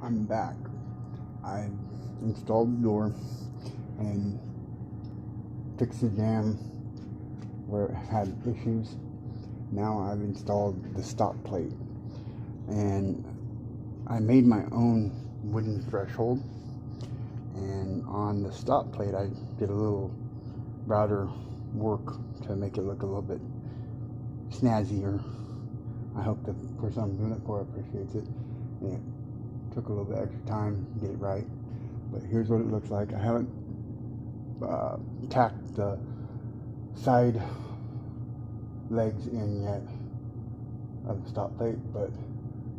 I'm back. I installed the door and fixed the jam where it had issues. Now I've installed the stop plate, and I made my own wooden threshold, and on the stop plate I did a little router work to make it look a little bit snazzier. I hope the person I'm doing it for appreciates it. And it took a little bit extra time to get it right, but here's what it looks like. I haven't tacked the side legs in yet of the stop plate, but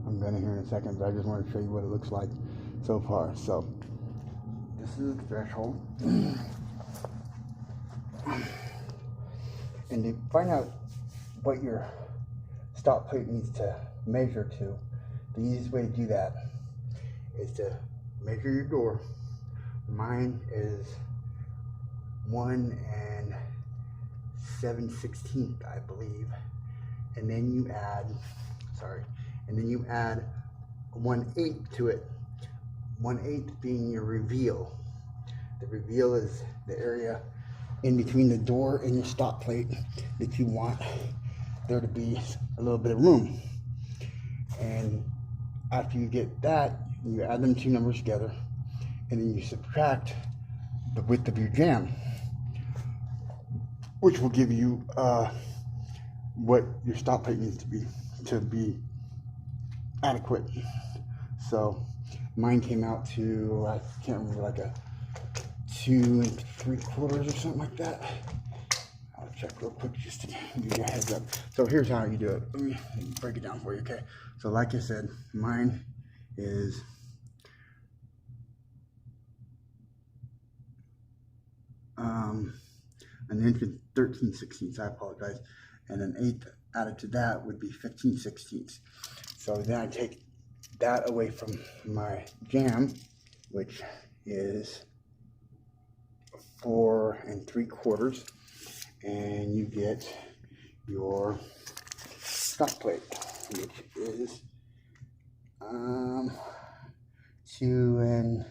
I'm gonna here in a second. But I just want to show you what it looks like so far. So this is the threshold, and to find out what your stop plate needs to measure to, the easiest way to do that is to measure your door. Mine is 1 7/16, I believe, and then you add 1/8 to it. 1/8 being your reveal. The reveal is the area in between the door and your stop plate that you want there to be a little bit of room. And after you get that, you add them two numbers together, and then you subtract the width of your jam, which will give you what your stop plate needs to be adequate. So mine came out to, I can't remember, like a 2 3/4 or something like that. I'll check real quick just to give you a heads up. So here's how you do it. Let me break it down for you, okay? So like I said, mine is an inch and 13/16. I apologize. And an eighth added to that would be 15/16. So then I take that away from my jam, which is 4 3/4, and you get your stop plate, which is 2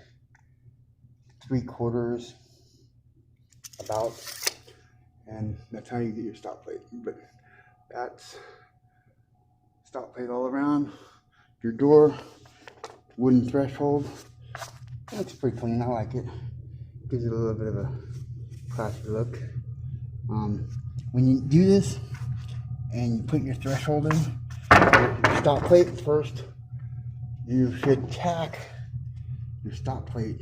3/4 about, and that's how you get your stop plate. But that's stop plate all around. Your door, wooden threshold. That's pretty clean. I like it. Gives it a little bit of a classy look. When you do this and you put your threshold in, your stop plate first, you should tack your stop plate,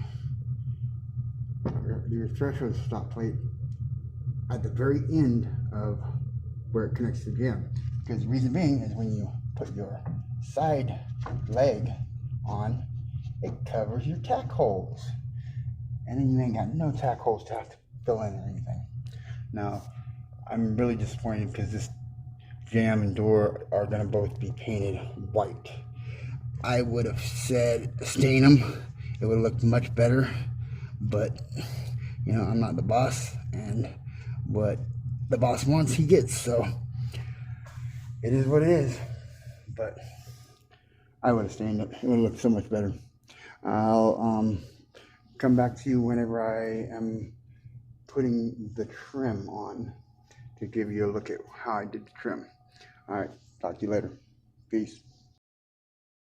your threshold stop plate, at the very end of where it connects to the jam. Because the reason being is when you put your side leg on, it covers your tack holes, and then you ain't got no tack holes to have to fill in or anything. Now, I'm really disappointed because this jam and door are going to both be painted white. I would have said stain them. It would have looked much better, but you know, I'm not the boss, and what the boss wants, he gets. So it is what it is. But I would have stained it. It would have looked so much better. I'll come back to you whenever I am putting the trim on to give you a look at how I did the trim. All right, talk to you later. Peace.